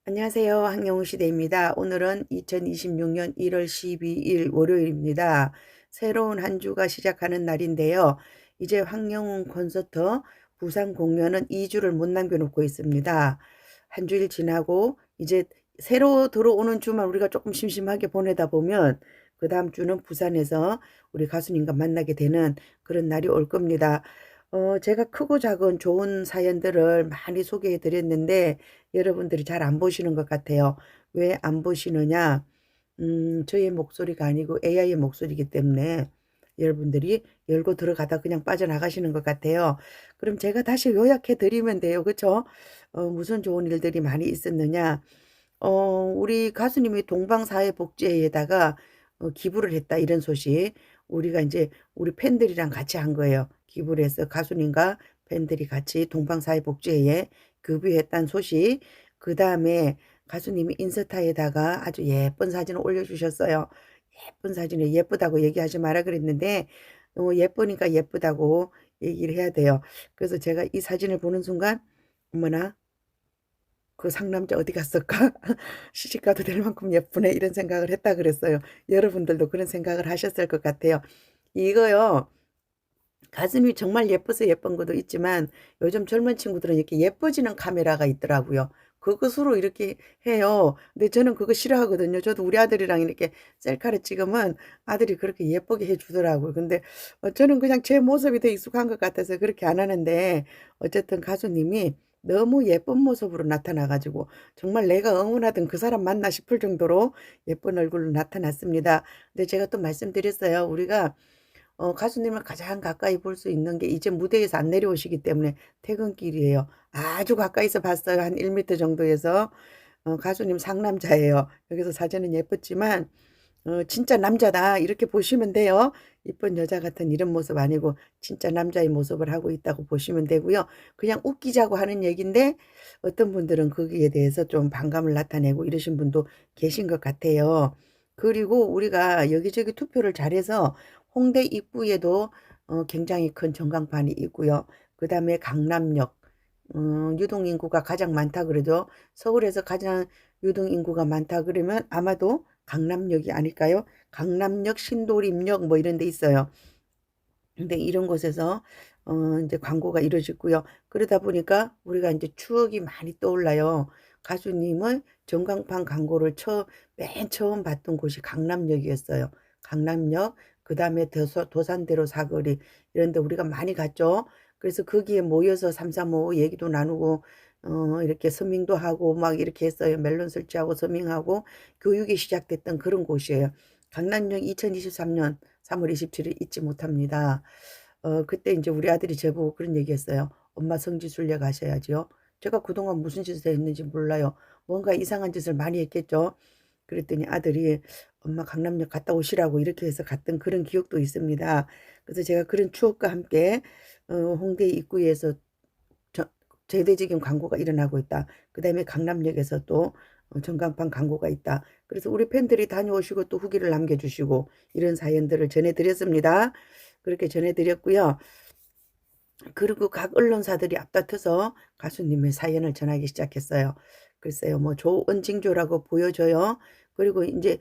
안녕하세요. 한영우 시대입니다. 오늘은 2026년 1월 12일 월요일입니다. 새로운 한 주가 시작하는 날인데요. 이제 황영훈 콘서트 부산 공연은 2주를 못 남겨놓고 있습니다. 한 주일 지나고 이제 새로 들어오는 주만 우리가 조금 심심하게 보내다 보면 그 다음 주는 부산에서 우리 가수님과 만나게 되는 그런 날이 올 겁니다. 제가 크고 작은 좋은 사연들을 많이 소개해 드렸는데 여러분들이 잘 안 보시는 것 같아요. 왜 안 보시느냐? 저의 목소리가 아니고 AI의 목소리이기 때문에 여러분들이 열고 들어가다 그냥 빠져나가시는 것 같아요. 그럼 제가 다시 요약해 드리면 돼요. 그쵸? 무슨 좋은 일들이 많이 있었느냐? 우리 가수님이 동방사회복지회에다가 기부를 했다 이런 소식. 우리가 이제 우리 팬들이랑 같이 한 거예요. 기부를 해서 가수님과 팬들이 같이 동방사회복지회에 기부했다는 소식. 그 다음에 가수님이 인스타에다가 아주 예쁜 사진을 올려주셨어요. 예쁜 사진에 예쁘다고 얘기하지 마라 그랬는데 예쁘니까 예쁘다고 얘기를 해야 돼요. 그래서 제가 이 사진을 보는 순간 어머나 그 상남자 어디 갔을까? 시집가도 될 만큼 예쁘네 이런 생각을 했다 그랬어요. 여러분들도 그런 생각을 하셨을 것 같아요. 이거요. 가슴이 정말 예뻐서 예쁜 것도 있지만 요즘 젊은 친구들은 이렇게 예뻐지는 카메라가 있더라고요. 그것으로 이렇게 해요. 근데 저는 그거 싫어하거든요. 저도 우리 아들이랑 이렇게 셀카를 찍으면 아들이 그렇게 예쁘게 해주더라고요. 근데 저는 그냥 제 모습이 더 익숙한 것 같아서 그렇게 안 하는데 어쨌든 가수님이 너무 예쁜 모습으로 나타나가지고 정말 내가 응원하던 그 사람 맞나 싶을 정도로 예쁜 얼굴로 나타났습니다. 근데 제가 또 말씀드렸어요. 우리가 가수님을 가장 가까이 볼 수 있는 게 이제 무대에서 안 내려오시기 때문에 퇴근길이에요. 아주 가까이서 봤어요. 한 1m 정도에서. 가수님 상남자예요. 여기서 사진은 예뻤지만 진짜 남자다 이렇게 보시면 돼요. 이쁜 여자 같은 이런 모습 아니고 진짜 남자의 모습을 하고 있다고 보시면 되고요. 그냥 웃기자고 하는 얘기인데 어떤 분들은 거기에 대해서 좀 반감을 나타내고 이러신 분도 계신 것 같아요. 그리고 우리가 여기저기 투표를 잘해서 홍대 입구에도 굉장히 큰 전광판이 있고요. 그 다음에 강남역 유동인구가 가장 많다 그러죠. 서울에서 가장 유동인구가 많다 그러면 아마도 강남역이 아닐까요? 강남역, 신도림역 뭐 이런 데 있어요. 근데 이런 곳에서 이제 광고가 이루어지고요. 그러다 보니까 우리가 이제 추억이 많이 떠올라요. 가수님을 전광판 광고를 맨 처음 봤던 곳이 강남역이었어요. 강남역, 그 다음에 도산대로 사거리 이런 데 우리가 많이 갔죠. 그래서 거기에 모여서 삼삼오오 얘기도 나누고 이렇게 서밍도 하고 막 이렇게 했어요. 멜론 설치하고 서밍하고 교육이 시작됐던 그런 곳이에요. 강남역 2023년 3월 27일 잊지 못합니다. 그때 이제 우리 아들이 저보고 그런 얘기했어요. 엄마 성지순례 가셔야지요. 제가 그동안 무슨 짓을 했는지 몰라요. 뭔가 이상한 짓을 많이 했겠죠. 그랬더니 아들이 엄마 강남역 갔다 오시라고 이렇게 해서 갔던 그런 기억도 있습니다. 그래서 제가 그런 추억과 함께 홍대 입구에서 저 제대적인 광고가 일어나고 있다. 그다음에 강남역에서 또 전광판 광고가 있다. 그래서 우리 팬들이 다녀오시고 또 후기를 남겨주시고 이런 사연들을 전해드렸습니다. 그렇게 전해드렸고요. 그리고 각 언론사들이 앞다퉈서 가수님의 사연을 전하기 시작했어요. 글쎄요, 뭐 좋은 징조라고 보여져요. 그리고 이제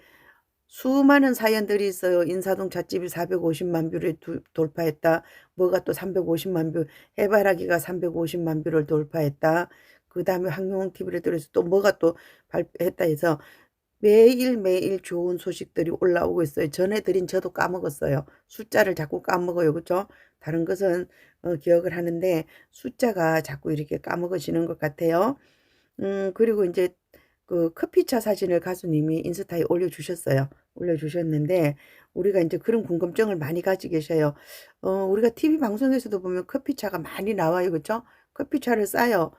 수많은 사연들이 있어요. 인사동 찻집이 450만 뷰를 돌파했다. 뭐가 또 350만 뷰, 해바라기가 350만 뷰를 돌파했다. 그 다음에 황룡 TV를 들어서 또 뭐가 또 발표했다 해서 매일매일 좋은 소식들이 올라오고 있어요. 전해드린 저도 까먹었어요. 숫자를 자꾸 까먹어요. 그렇죠? 다른 것은 기억을 하는데 숫자가 자꾸 이렇게 까먹어지는 것 같아요. 그리고 이제 그 커피차 사진을 가수님이 인스타에 올려주셨어요. 올려주셨는데 우리가 이제 그런 궁금증을 많이 가지고 계셔요. 우리가 TV 방송에서도 보면 커피차가 많이 나와요. 그렇죠? 커피차를 싸요.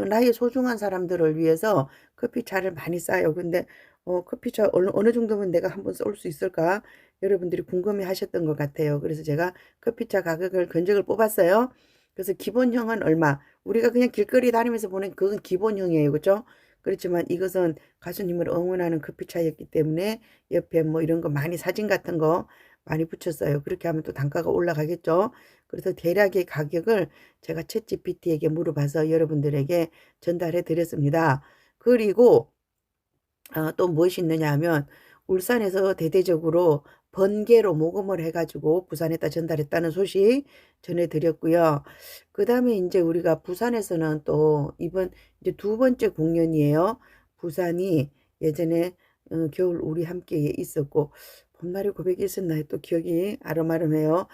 나의 소중한 사람들을 위해서 커피차를 많이 싸요. 근데 커피차 어느 정도면 내가 한번 쏠 수 있을까? 여러분들이 궁금해 하셨던 것 같아요. 그래서 제가 커피차 가격을 견적을 뽑았어요. 그래서 기본형은 얼마? 우리가 그냥 길거리 다니면서 보는 그건 기본형이에요. 그죠? 그렇지만 이것은 가수님을 응원하는 커피차였기 때문에 옆에 뭐 이런 거 많이 사진 같은 거 많이 붙였어요. 그렇게 하면 또 단가가 올라가겠죠. 그래서 대략의 가격을 제가 챗GPT에게 물어봐서 여러분들에게 전달해 드렸습니다. 그리고 또 무엇이 있느냐 하면 울산에서 대대적으로 번개로 모금을 해 가지고 부산에다 전달했다는 소식 전해 드렸고요. 그다음에 인제 우리가 부산에서는 또 이번 이제 두 번째 공연이에요. 부산이 예전에 겨울 우리 함께에 있었고 봄날의 고백이 있었나요? 또 기억이 아름아름해요.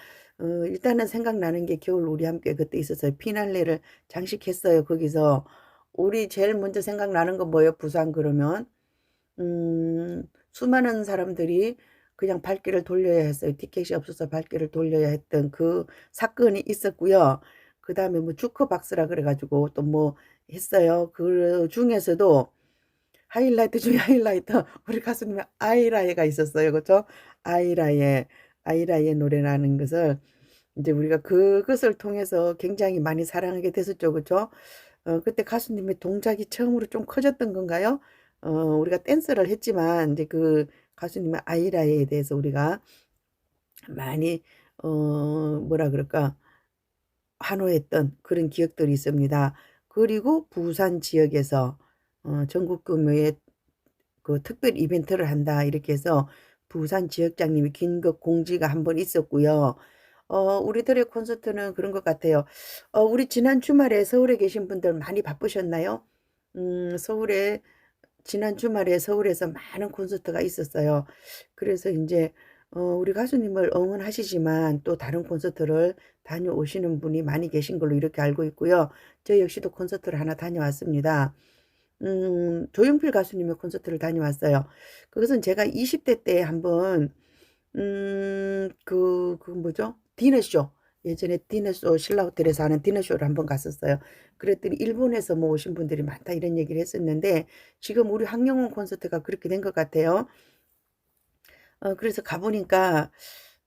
일단은 생각나는 게 겨울 우리 함께 그때 있었어요. 피날레를 장식했어요 거기서. 우리 제일 먼저 생각나는 건 뭐예요 부산 그러면? 수많은 사람들이 그냥 발길을 돌려야 했어요. 티켓이 없어서 발길을 돌려야 했던 그 사건이 있었고요. 그다음에 뭐 주커박스라 그래 가지고 또 뭐 했어요. 그중에서도 하이라이트 중에 하이라이트 우리 가수님의 아이라이가 있었어요. 그죠? 아이라이의 아이라이의 노래라는 것을 인제 우리가 그것을 통해서 굉장히 많이 사랑하게 됐었죠. 그죠? 그때 가수님의 동작이 처음으로 좀 커졌던 건가요? 우리가 댄스를 했지만 인제 그 가수님의 아이라이에 대해서 우리가 많이 뭐라 그럴까 환호했던 그런 기억들이 있습니다. 그리고 부산 지역에서 전국 규모의 그 특별 이벤트를 한다 이렇게 해서 부산 지역장님이 긴급 공지가 한 번 있었고요. 우리들의 콘서트는 그런 것 같아요. 우리 지난 주말에 서울에 계신 분들 많이 바쁘셨나요? 서울에 지난 주말에 서울에서 많은 콘서트가 있었어요. 그래서 인제 우리 가수님을 응원하시지만 또 다른 콘서트를 다녀오시는 분이 많이 계신 걸로 이렇게 알고 있고요. 저 역시도 콘서트를 하나 다녀왔습니다. 조용필 가수님의 콘서트를 다녀왔어요. 그것은 제가 20대 때 한번 그 뭐죠? 디너쇼. 예전에 디너쇼 신라 호텔에서 하는 디너쇼를 한번 갔었어요. 그랬더니 "일본에서 뭐 오신 분들이 많다." 이런 얘기를 했었는데 지금 우리 황영훈 콘서트가 그렇게 된 것 같아요. 그래서 가 보니까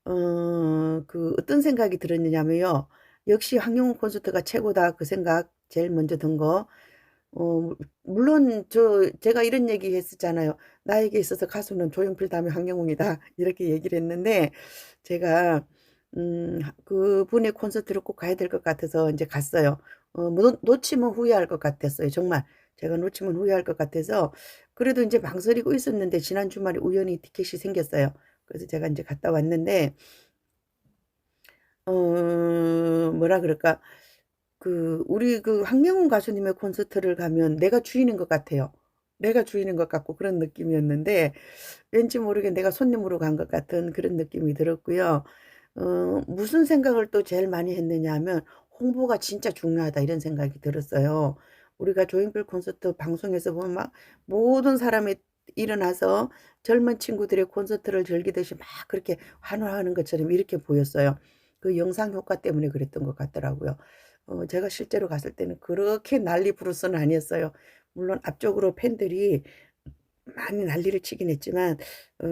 어떤 생각이 들었느냐면요. '역시 황영훈 콘서트가 최고다.' 그 생각 제일 먼저 든 거. 물론 제가 이런 얘기 했었잖아요. "나에게 있어서 가수는 조용필 다음에 황영웅이다." 이렇게 얘기를 했는데 제가 그분의 콘서트를 꼭 가야 될 것 같아서 인제 갔어요. 뭐 놓치면 후회할 것 같았어요 정말. 제가 놓치면 후회할 것 같아서 그래도 인제 망설이고 있었는데 지난 주말에 우연히 티켓이 생겼어요. 그래서 제가 인제 갔다 왔는데 뭐라 그럴까 우리 황영훈 가수님의 콘서트를 가면 내가 주인인 것 같아요. 내가 주인인 것 같고 그런 느낌이었는데 왠지 모르게 내가 손님으로 간 것 같은 그런 느낌이 들었고요. 무슨 생각을 또 제일 많이 했느냐 하면 '홍보가 진짜 중요하다.' 이런 생각이 들었어요. 우리가 조용필 콘서트 방송에서 보면 막 모든 사람이 일어나서 젊은 친구들의 콘서트를 즐기듯이 막 그렇게 환호하는 것처럼 이렇게 보였어요. 그 영상 효과 때문에 그랬던 것 같더라고요. 제가 실제로 갔을 때는 그렇게 난리 부르스는 아니었어요. 물론 앞쪽으로 팬들이 많이 난리를 치긴 했지만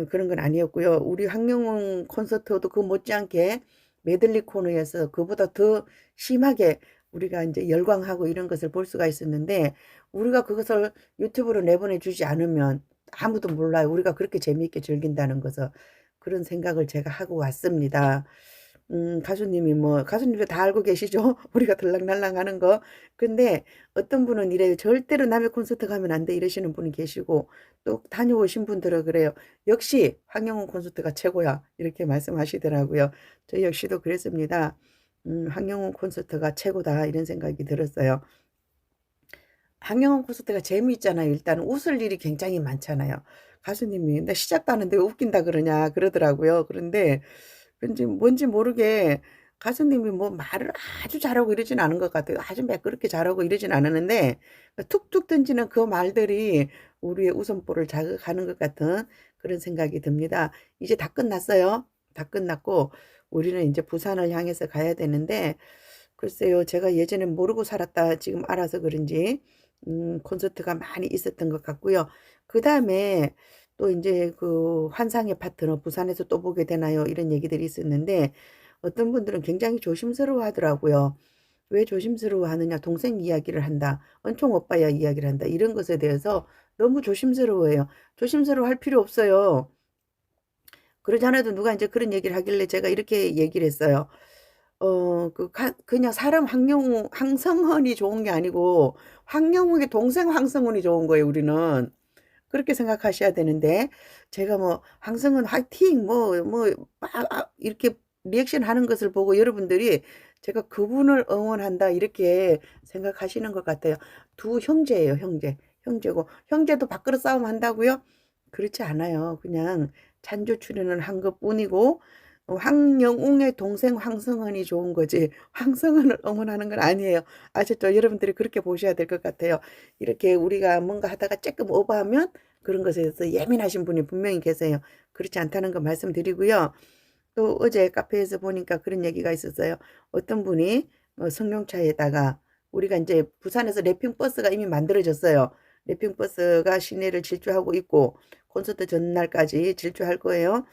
그런 건 아니었고요. 우리 황영웅 콘서트도 그 못지않게 메들리 코너에서 그보다 더 심하게 우리가 인제 열광하고 이런 것을 볼 수가 있었는데 우리가 그것을 유튜브로 내보내 주지 않으면 아무도 몰라요. 우리가 그렇게 재미있게 즐긴다는 것을. 그런 생각을 제가 하고 왔습니다. 가수님이 뭐 가수님도 다 알고 계시죠? 우리가 들락날락하는 거. 근데 어떤 분은 이래요. "절대로 남의 콘서트 가면 안 돼." 이러시는 분이 계시고 또 다녀오신 분들은 그래요. "역시 황영훈 콘서트가 최고야." 이렇게 말씀하시더라고요. 저 역시도 그랬습니다. '황영훈 콘서트가 최고다.' 이런 생각이 들었어요. 황영훈 콘서트가 재미있잖아요. 일단은 웃을 일이 굉장히 많잖아요. 가수님이 "나 시작도 하는데 왜 웃긴다 그러냐." 그러더라고요. 그런데 왠지 뭔지 모르게 가수님이 뭐 말을 아주 잘하고 이러진 않은 것 같아요. 아주 매끄럽게 잘하고 이러진 않았는데 툭툭 던지는 그 말들이 우리의 웃음보를 자극하는 것 같은 그런 생각이 듭니다. 이제 다 끝났어요. 다 끝났고 우리는 인제 부산을 향해서 가야 되는데 글쎄요. 제가 예전에 모르고 살았다 지금 알아서 그런지 콘서트가 많이 있었던 것 같고요. 그다음에 또 인제 환상의 파트너 부산에서 또 보게 되나요? 이런 얘기들이 있었는데 어떤 분들은 굉장히 조심스러워하더라고요. 왜 조심스러워하느냐. 동생 이야기를 한다. 은총 오빠야 이야기를 한다. 이런 것에 대해서 너무 조심스러워해요. 조심스러워할 필요 없어요. 그러지 않아도 누가 인제 그런 얘기를 하길래 제가 이렇게 얘기를 했어요. 그냥 사람 황성헌이 좋은 게 아니고 황영웅의 동생 황성훈이 좋은 거예요, 우리는. 그렇게 생각하셔야 되는데, 제가 뭐 황성은 화이팅 이렇게 리액션 하는 것을 보고 여러분들이 제가 그분을 응원한다 이렇게 생각하시는 것 같아요. 두 형제예요, 형제고 형제도 밥그릇 싸움 한다고요? 그렇지 않아요. 그냥 찬조 출연을 한 것뿐이고, 황영웅의 동생 황성헌이 좋은 거지 황성헌을 응원하는 건 아니에요. 아셨죠? 여러분들이 그렇게 보셔야 될 것 같아요. 이렇게 우리가 뭔가 하다가 조금 오버하면 그런 것에 대해서 예민하신 분이 분명히 계세요. 그렇지 않다는 거 말씀드리고요. 또 어제 카페에서 보니까 그런 얘기가 있었어요. 어떤 분이 승용차에다가, 우리가 이제 부산에서 랩핑버스가 이미 만들어졌어요. 랩핑버스가 시내를 질주하고 있고 콘서트 전날까지 질주할 거예요.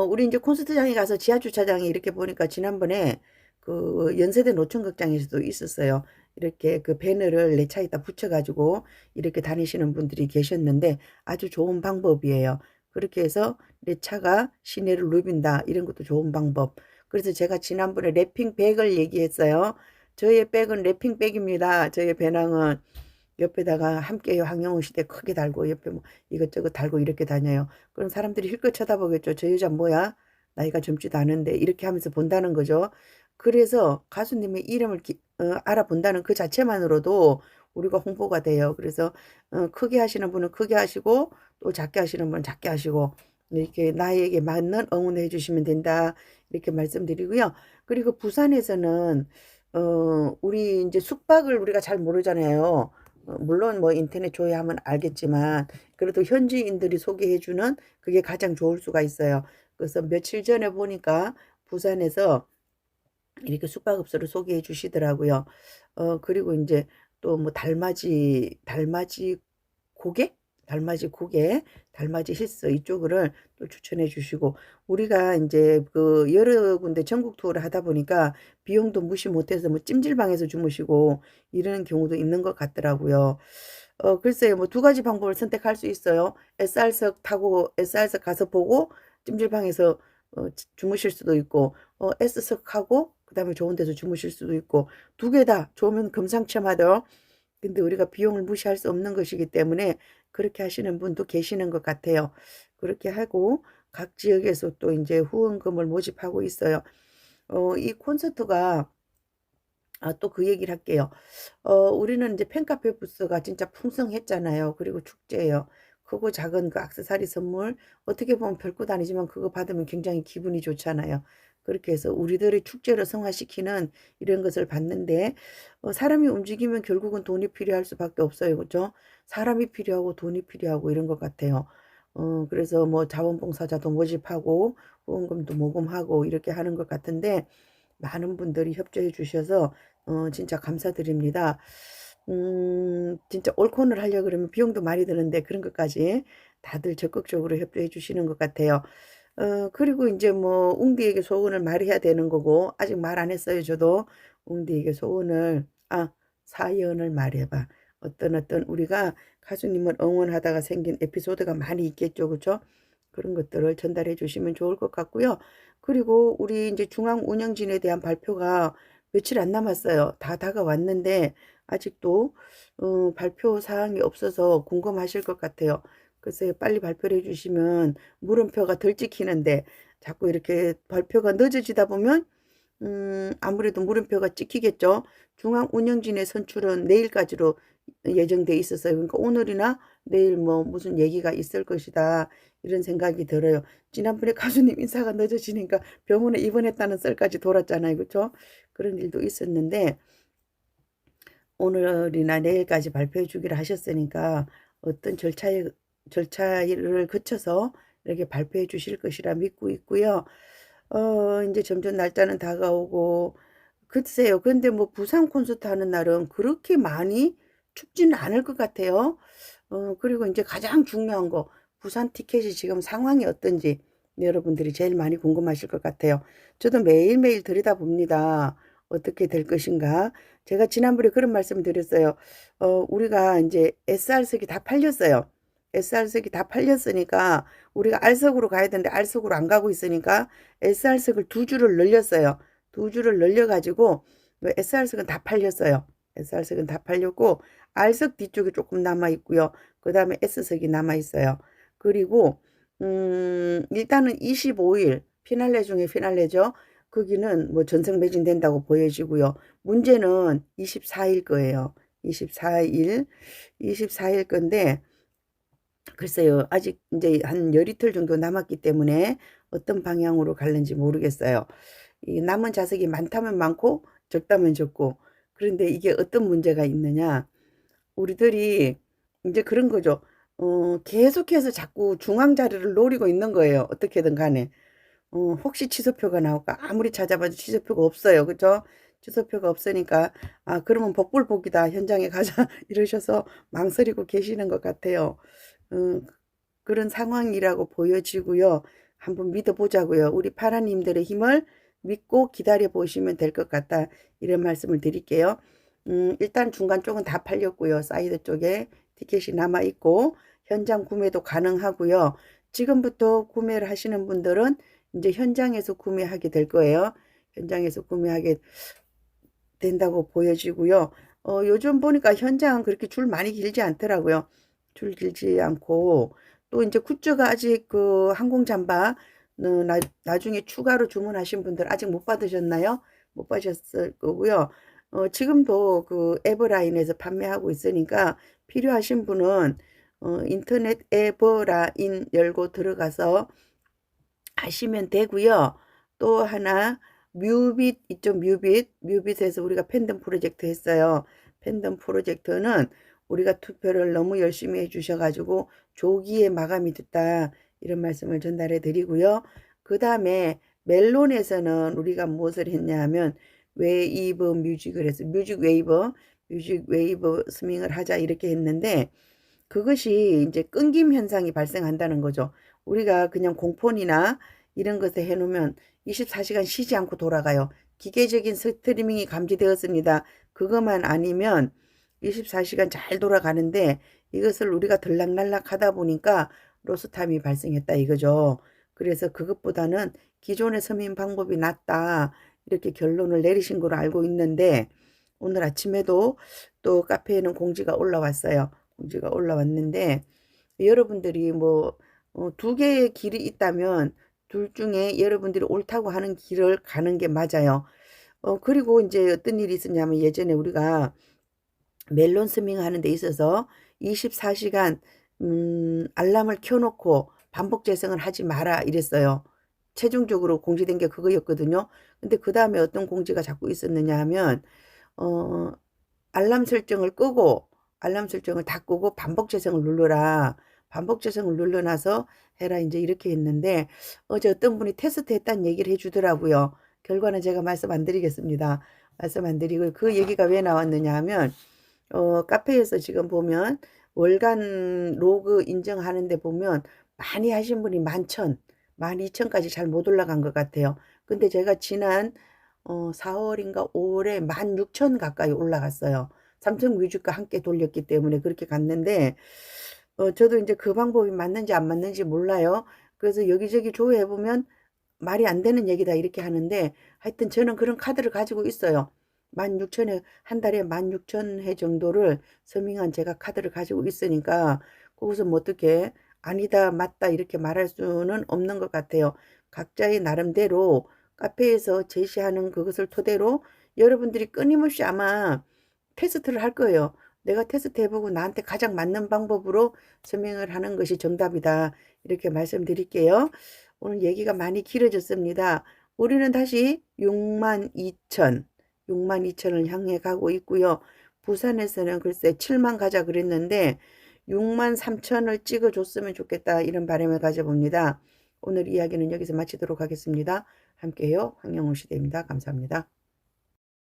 우리 이제 콘서트장에 가서 지하 주차장에 이렇게 보니까 지난번에 그 연세대 노천극장에서도 있었어요. 이렇게 그 배너를 내 차에다 붙여가지고 이렇게 다니시는 분들이 계셨는데 아주 좋은 방법이에요. 그렇게 해서 내 차가 시내를 누빈다. 이런 것도 좋은 방법. 그래서 제가 지난번에 랩핑백을 얘기했어요. 저의 백은 랩핑백입니다. 저의 배낭은. 옆에다가 함께해요 황영우 시대 크게 달고 옆에 뭐 이것저것 달고 이렇게 다녀요. 그럼 사람들이 힐끗 쳐다보겠죠. 저 여자 뭐야? 나이가 젊지도 않은데 이렇게 하면서 본다는 거죠. 그래서 가수님의 이름을 알아본다는 그 자체만으로도 우리가 홍보가 돼요. 그래서 크게 하시는 분은 크게 하시고 또 작게 하시는 분은 작게 하시고 이렇게 나에게 맞는 응원해 주시면 된다. 이렇게 말씀드리고요. 그리고 부산에서는 우리 이제 숙박을 우리가 잘 모르잖아요. 물론 뭐 인터넷 조회하면 알겠지만 그래도 현지인들이 소개해주는 그게 가장 좋을 수가 있어요. 그래서 며칠 전에 보니까 부산에서 이렇게 숙박업소를 소개해 주시더라고요. 그리고 이제 또 뭐 달맞이 고개? 달맞이 고개, 달맞이 힐스 이쪽을 또 추천해 주시고, 우리가 이제 그 여러 군데 전국 투어를 하다 보니까 비용도 무시 못해서 뭐 찜질방에서 주무시고 이런 경우도 있는 것 같더라고요. 글쎄요, 뭐 두 가지 방법을 선택할 수 있어요. SR석 타고 SR석 가서 보고 찜질방에서 주무실 수도 있고, S석하고 그다음에 좋은 데서 주무실 수도 있고, 두 개 다 좋으면 금상첨화죠. 근데 우리가 비용을 무시할 수 없는 것이기 때문에 그렇게 하시는 분도 계시는 것 같아요. 그렇게 하고 각 지역에서 또 이제 후원금을 모집하고 있어요. 이 콘서트가, 또 그 얘기를 할게요. 우리는 이제 팬카페 부스가 진짜 풍성했잖아요. 그리고 축제예요. 크고 작은 그 액세서리 선물, 어떻게 보면 별것 아니지만 그거 받으면 굉장히 기분이 좋잖아요. 그렇게 해서 우리들의 축제를 성화시키는 이런 것을 받는데, 사람이 움직이면 결국은 돈이 필요할 수밖에 없어요. 그죠? 사람이 필요하고 돈이 필요하고 이런 것 같아요. 그래서 뭐 자원봉사자도 모집하고 후원금도 모금하고 이렇게 하는 것 같은데, 많은 분들이 협조해 주셔서 진짜 감사드립니다. 진짜 올콘을 하려고 그러면 비용도 많이 드는데 그런 것까지 다들 적극적으로 협조해 주시는 것 같아요. 그리고 이제 뭐 웅디에게 소원을 말해야 되는 거고, 아직 말 안 했어요. 저도 웅디에게 소원을, 사연을 말해봐. 어떤 우리가 가수님을 응원하다가 생긴 에피소드가 많이 있겠죠. 그죠? 그런 것들을 전달해 주시면 좋을 것 같고요. 그리고 우리 이제 중앙 운영진에 대한 발표가 며칠 안 남았어요. 다 다가왔는데 아직도 발표 사항이 없어서 궁금하실 것 같아요. 글쎄 빨리 발표를 해주시면 물음표가 덜 찍히는데, 자꾸 이렇게 발표가 늦어지다 보면 아무래도 물음표가 찍히겠죠. 중앙 운영진의 선출은 내일까지로 예정돼 있었어요. 그러니까 오늘이나 내일 뭐 무슨 얘기가 있을 것이다. 이런 생각이 들어요. 지난번에 가수님 인사가 늦어지니까 병원에 입원했다는 썰까지 돌았잖아요. 그렇죠? 그런 일도 있었는데 오늘이나 내일까지 발표해 주기로 하셨으니까 어떤 절차를 거쳐서 이렇게 발표해 주실 것이라 믿고 있고요. 이제 점점 날짜는 다가오고, 글쎄요. 근데 뭐 부산 콘서트 하는 날은 그렇게 많이 춥지는 않을 것 같아요. 그리고 이제 가장 중요한 거, 부산 티켓이 지금 상황이 어떤지 여러분들이 제일 많이 궁금하실 것 같아요. 저도 매일매일 들여다봅니다. 어떻게 될 것인가. 제가 지난번에 그런 말씀 드렸어요. 우리가 이제 SR석이 다 팔렸어요. SR석이 다 팔렸으니까 우리가 R석으로 가야 되는데 R석으로 안 가고 있으니까 SR석을 2주를 늘렸어요. 2주를 늘려가지고 SR석은 다 팔렸어요. SR석은 다 팔렸고 R석 뒤쪽에 조금 남아있고요. 그 다음에 S석이 남아있어요. 그리고 일단은 25일 피날레 중에 피날레죠. 거기는 뭐 전성 매진된다고 보여지고요. 문제는 24일 거예요. 24일 건데 글쎄요. 아직 이제 한 열이틀 정도 남았기 때문에 어떤 방향으로 갈는지 모르겠어요. 이 남은 좌석이 많다면 많고 적다면 적고 그런데 이게 어떤 문제가 있느냐. 우리들이 이제 그런 거죠. 계속해서 자꾸 중앙 자리를 노리고 있는 거예요. 어떻게든 간에. 혹시 취소표가 나올까? 아무리 찾아봐도 취소표가 없어요. 그죠? 취소표가 없으니까, 아, 그러면 복불복이다. 현장에 가자. 이러셔서 망설이고 계시는 것 같아요. 그런 상황이라고 보여지고요. 한번 믿어보자고요. 우리 파라님들의 힘을 믿고 기다려 보시면 될 것 같다. 이런 말씀을 드릴게요. 일단 중간 쪽은 다 팔렸고요. 사이드 쪽에 티켓이 남아있고, 현장 구매도 가능하고요. 지금부터 구매를 하시는 분들은 이제 현장에서 구매하게 될 거예요. 현장에서 구매하게 된다고 보여지고요. 요즘 보니까 현장은 그렇게 줄 많이 길지 않더라고요. 줄 길지 않고 또 이제 굿즈가 아직 그 항공 잠바 나중에 추가로 주문하신 분들 아직 못 받으셨나요? 못 받으셨을 거고요. 지금도 그 에버라인에서 판매하고 있으니까 필요하신 분은 인터넷 에버라인 열고 들어가서 하시면 되고요. 또 하나 뮤빗 있죠. 뮤빗에서 우리가 팬덤 프로젝트 했어요. 팬덤 프로젝트는 우리가 투표를 너무 열심히 해주셔가지고 조기에 마감이 됐다 이런 말씀을 전달해 드리고요. 그 다음에 멜론에서는 우리가 무엇을 했냐 하면 웨이브 뮤직을 해서 뮤직 웨이브 스밍을 하자 이렇게 했는데 그것이 이제 끊김 현상이 발생한다는 거죠. 우리가 그냥 공폰이나 이런 것에 해놓으면 24시간 쉬지 않고 돌아가요. 기계적인 스트리밍이 감지되었습니다. 그것만 아니면 24시간 잘 돌아가는데 이것을 우리가 들락날락 하다 보니까 로스타임이 발생했다 이거죠. 그래서 그것보다는 기존의 서민 방법이 낫다 이렇게 결론을 내리신 걸로 알고 있는데 오늘 아침에도 또 카페에는 공지가 올라왔어요. 공지가 올라왔는데 여러분들이 뭐 두 개의 길이 있다면 둘 중에 여러분들이 옳다고 하는 길을 가는 게 맞아요. 그리고 이제 어떤 일이 있었냐면 예전에 우리가 멜론 스밍 하는 데 있어서 24시간 알람을 켜놓고 반복 재생을 하지 마라 이랬어요. 최종적으로 공지된 게 그거였거든요. 근데 그 다음에 어떤 공지가 자꾸 있었느냐 하면 알람 설정을 끄고 알람 설정을 다 끄고 반복 재생을 눌러라. 반복 재생을 눌러놔서 해라 이제 이렇게 했는데 어제 어떤 분이 테스트 했다는 얘기를 해주더라고요. 결과는 제가 말씀 안 드리겠습니다. 말씀 안 드리고 그 얘기가 왜 나왔느냐 하면 카페에서 지금 보면 월간 로그 인정하는데 보면 많이 하신 분이 11,000, 12,000까지 잘 못 올라간 것 같아요. 근데 제가 지난 4월인가 5월에 16,000 가까이 올라갔어요. 삼성 뮤직과 함께 돌렸기 때문에 그렇게 갔는데 저도 이제 그 방법이 맞는지 안 맞는지 몰라요. 그래서 여기저기 조회해보면 말이 안 되는 얘기다 이렇게 하는데 하여튼 저는 그런 카드를 가지고 있어요. 16,000회 한 달에 16,000회 정도를 서밍한 제가 카드를 가지고 있으니까 거기서 뭐 어떻게 아니다 맞다 이렇게 말할 수는 없는 것 같아요. 각자의 나름대로 카페에서 제시하는 그것을 토대로 여러분들이 끊임없이 아마 테스트를 할 거예요. 내가 테스트 해보고 나한테 가장 맞는 방법으로 서명을 하는 것이 정답이다. 이렇게 말씀드릴게요. 오늘 얘기가 많이 길어졌습니다. 우리는 다시 62,000을 향해 가고 있고요. 부산에서는 글쎄 7만 가자 그랬는데 63,000을 찍어줬으면 좋겠다. 이런 바람을 가져봅니다. 오늘 이야기는 여기서 마치도록 하겠습니다. 함께해요. 황영우 시대입니다. 감사합니다.